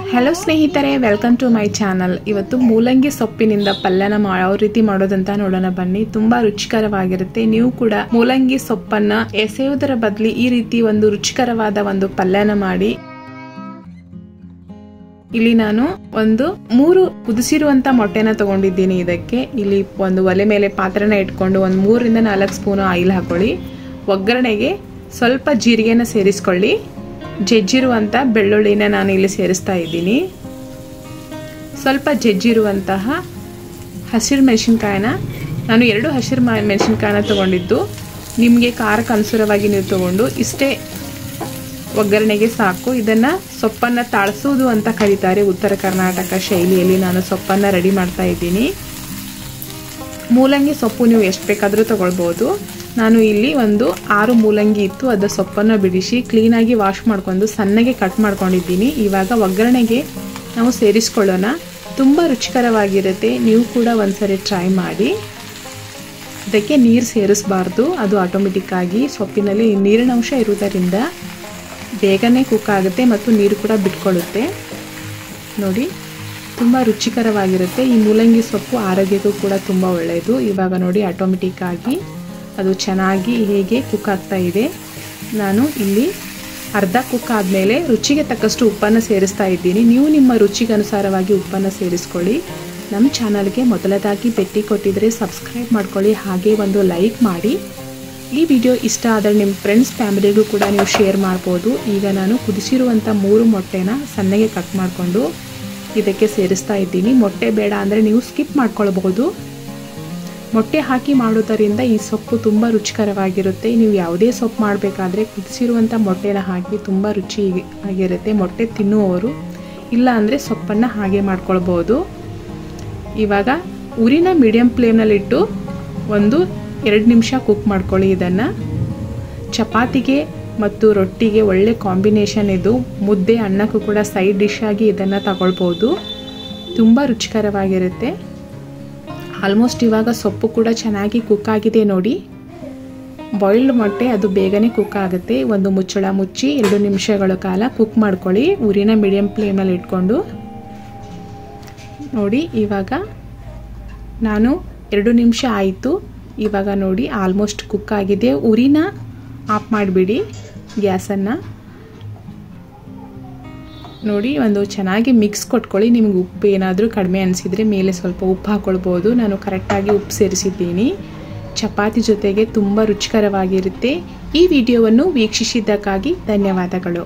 Hello ಸ್ನೇಹಿತರೆ, welcome to my channel. ಇವತ್ತು ಮೂಲಂಗಿ ಸೊಪ್ಪಿನಿಂದ ಪಲ್ಯನ ಯಾವ ರೀತಿ ಮಾಡೋದಂತ ನೋಡೋಣ ಬನ್ನಿ. ತುಂಬಾ ರುಚಿಕರವಾಗಿರುತ್ತೆ. ನೀವು ಕೂಡ ಮೂಲಂಗಿ ಸೊಪ್ಪನ್ನ ಎಸೆಯುವುದರ ಬದಲು ಈ ರೀತಿ ಒಂದು ರುಚಿಕರವಾದ ಒಂದು ಪಲ್ಯನ ಮಾಡಿ. ಇಲ್ಲಿ ನಾನು ಒಂದು 3 ಕುದಿಸಿರುವಂತ ಮೊಟ್ಟೆನ ತಗೊಂಡಿದ್ದೀನಿ. ಇದಕ್ಕೆ ಇಲ್ಲಿ ಒಂದು ಒಲೆ ಮೇಲೆ ಪಾತ್ರೆನ ಇಟ್ಕೊಂಡು ಒಂದು 3 ರಿಂದ 4 ಸ್ಪೂನ್ ಆಯಿಲ್ ಹಾಕೊಳ್ಳಿ. ಒಗ್ಗರಣೆಗೆ ಸ್ವಲ್ಪ ಜೀರಿಗೆನ ಸೇರಿಸ್ಕೊಳ್ಳಿ. ಜಜ್ಜಿರುವಂತ ಬೆಳ್ಳುಳ್ಳಿನ ನಾನು ಇಲ್ಲಿ ಸೇರಿಸ್ತಾ ಇದ್ದೀನಿ. ಸ್ವಲ್ಪ ಜಜ್ಜಿರುವಂತಹ ಹಸಿರು ಮೆಣಸಿನಕಾಯಿನ ನಾನು 2 ಹಸಿರು ಮೆಣಸಿನಕಾಯಿನ ತಗೊಂಡಿದ್ದು. ನಿಮಗೆ ಖಾರಕ್ಕೆ ಅನುಸಾರವಾಗಿ ನೀವು ತಗೊಂಡು ಇಷ್ಟೇ ಒಗ್ಗರಣೆಗೆ ಸಾಕು. ಇದನ್ನ ಸೊಪ್ಪನ್ನ ತಾಳಿಸೋದು ಅಂತ ಕರೀತಾರೆ. ಉತ್ತರ ಕರ್ನಾಟಕ ಶೈಲಿಯಲ್ಲಿ ನಾನು ಸೊಪ್ಪನ್ನ ರೆಡಿ ಮಾಡ್ತಾ ಇದ್ದೀನಿ. ಮೂಲಂಗಿ ಸೊಪ್ಪು ನೀವು ಎಷ್ಟು ಬೇಕಾದರೂ ತಗೊಳ್ಬಹುದು. ನಾನು ಇಲ್ಲಿ ಒಂದು 6 ಮೂಲಂಗಿ ಇತ್ತು. ಅದರ ಸೊಪ್ಪನ್ನು ಬಿಡಿಸಿ ಕ್ಲೀನಾಗಿ ವಾಶ್ ಮಾಡ್ಕೊಂಡು ಸಣ್ಣಗೆ ಕಟ್ ಮಾಡ್ಕೊಂಡಿದ್ದೀನಿ. ಇವಾಗ ಒಗ್ಗರಣೆಗೆ ನಾವು ಸೇರಿಸ್ಕೊಳ್ಳೋಣ. ತುಂಬ ರುಚಿಕರವಾಗಿರುತ್ತೆ. ನೀವು ಕೂಡ ಒಂದ್ಸರಿ ಟ್ರೈ ಮಾಡಿ. ಇದಕ್ಕೆ ನೀರು ಸೇರಿಸಬಾರ್ದು, ಅದು ಆಟೋಮೆಟಿಕ್ ಆಗಿ ಸೊಪ್ಪಿನಲ್ಲಿ ನೀರಿನ ಅಂಶ ಇರುವುದರಿಂದ ಬೇಗನೆ ಕುಕ್ ಆಗುತ್ತೆ ಮತ್ತು ನೀರು ಕೂಡ ಬಿಟ್ಕೊಳ್ಳುತ್ತೆ. ನೋಡಿ, ತುಂಬ ರುಚಿಕರವಾಗಿರುತ್ತೆ. ಈ ಮೂಲಂಗಿ ಸೊಪ್ಪು ಆರೋಗ್ಯಕ್ಕೂ ಕೂಡ ತುಂಬ ಒಳ್ಳೆಯದು. ಇವಾಗ ನೋಡಿ, ಆಟೋಮೆಟಿಕ್ ಆಗಿ ಅದು ಚೆನ್ನಾಗಿ ಹೇಗೆ ಕುಕ್ ಆಗ್ತಾ ಇದೆ. ನಾನು ಇಲ್ಲಿ ಅರ್ಧ ಕುಕ್ ಆದಮೇಲೆ ರುಚಿಗೆ ತಕ್ಕಷ್ಟು ಉಪ್ಪನ್ನು ಸೇರಿಸ್ತಾ ಇದ್ದೀನಿ. ನೀವು ನಿಮ್ಮ ರುಚಿಗೆ ಅನುಸಾರವಾಗಿ ಉಪ್ಪನ್ನು ಸೇರಿಸ್ಕೊಳ್ಳಿ. ನಮ್ಮ ಚಾನಲ್ಗೆ ಮೊದಲದಾಗಿ ಭೇಟಿ ಕೊಟ್ಟಿದ್ರೆ ಸಬ್ಸ್ಕ್ರೈಬ್ ಮಾಡ್ಕೊಳ್ಳಿ, ಹಾಗೆ ಒಂದು ಲೈಕ್ ಮಾಡಿ. ಈ ವಿಡಿಯೋ ಇಷ್ಟ ಆದರೆ ನಿಮ್ಮ ಫ್ರೆಂಡ್ಸ್ ಫ್ಯಾಮಿಲಿಗೂ ಕೂಡ ನೀವು ಶೇರ್ ಮಾಡ್ಬೋದು. ಈಗ ನಾನು ಕುದಿಸಿರುವಂಥ 3 ಮೊಟ್ಟೆನ ಸಣ್ಣಗೆ ಕಟ್ ಮಾಡಿಕೊಂಡು ಇದಕ್ಕೆ ಸೇರಿಸ್ತಾ ಇದ್ದೀನಿ. ಮೊಟ್ಟೆ ಬೇಡ ಅಂದರೆ ನೀವು ಸ್ಕಿಪ್ ಮಾಡ್ಕೊಳ್ಬಹುದು. ಮೊಟ್ಟೆ ಹಾಕಿ ಮಾಡೋದರಿಂದ ಈ ಸೊಪ್ಪು ತುಂಬ ರುಚಿಕರವಾಗಿರುತ್ತೆ. ನೀವು ಯಾವುದೇ ಸೊಪ್ಪು ಮಾಡಬೇಕಾದ್ರೆ ಕುದಿಸಿರುವಂಥ ಮೊಟ್ಟೆನ ಹಾಕಿ ತುಂಬ ರುಚಿ ಆಗಿರುತ್ತೆ. ಮೊಟ್ಟೆ ತಿನ್ನುವವರು, ಇಲ್ಲ ಅಂದರೆ ಸೊಪ್ಪನ್ನು ಹಾಗೆ ಮಾಡ್ಕೊಳ್ಬೋದು. ಇವಾಗ ಉರಿನ ಮೀಡಿಯಂ ಫ್ಲೇಮ್ನಲ್ಲಿಟ್ಟು ಒಂದು 2 ನಿಮಿಷ ಕುಕ್ ಮಾಡ್ಕೊಳ್ಳಿ. ಇದನ್ನು ಚಪಾತಿಗೆ ಮತ್ತು ರೊಟ್ಟಿಗೆ ಒಳ್ಳೆ ಕಾಂಬಿನೇಷನ್ ಇದು. ಮುದ್ದೆ ಅನ್ನಕ್ಕೂ ಕೂಡ ಸೈಡ್ ಡಿಶ್ ಆಗಿ ಇದನ್ನು ತಗೊಳ್ಬೋದು. ತುಂಬ ರುಚಿಕರವಾಗಿರುತ್ತೆ. ಆಲ್ಮೋಸ್ಟ್ ಇವಾಗ ಸೊಪ್ಪು ಕೂಡ ಚೆನ್ನಾಗಿ ಕುಕ್ ಆಗಿದೆ ನೋಡಿ. ಬಾಯ್ಲ್ಡ್ ಮೊಟ್ಟೆ ಅದು ಬೇಗನೆ ಕುಕ್ ಆಗುತ್ತೆ. ಒಂದು ಮುಚ್ಚಳ ಮುಚ್ಚಿ 2 ನಿಮಿಷಗಳ ಕಾಲ ಕುಕ್ ಮಾಡ್ಕೊಳ್ಳಿ, ಉರಿನ ಮೀಡಿಯಂ ಫ್ಲೇಮಲ್ಲಿ ಇಟ್ಕೊಂಡು. ನೋಡಿ, ಇವಾಗ ನಾನು 2 ನಿಮಿಷ ಆಯಿತು. ಇವಾಗ ನೋಡಿ, ಆಲ್ಮೋಸ್ಟ್ ಕುಕ್ ಆಗಿದೆ. ಉರಿನ ಆಫ್ ಮಾಡಿಬಿಡಿ, ಗ್ಯಾಸನ್ನು. ನೋಡಿ, ಒಂದು ಚೆನ್ನಾಗಿ ಮಿಕ್ಸ್ ಕೊಟ್ಕೊಳ್ಳಿ. ನಿಮ್ಗೆ ಉಪ್ಪು ಏನಾದರೂ ಕಡಿಮೆ ಅನಿಸಿದರೆ ಮೇಲೆ ಸ್ವಲ್ಪ ಉಪ್ಪು ಹಾಕ್ಕೊಳ್ಬೋದು. ನಾನು ಕರೆಕ್ಟಾಗಿ ಉಪ್ಪು ಸೇರಿಸಿದ್ದೀನಿ. ಚಪಾತಿ ಜೊತೆಗೆ ತುಂಬ ರುಚಿಕರವಾಗಿರುತ್ತೆ. ಈ ವಿಡಿಯೋವನ್ನು ವೀಕ್ಷಿಸಿದ್ದಕ್ಕಾಗಿ ಧನ್ಯವಾದಗಳು.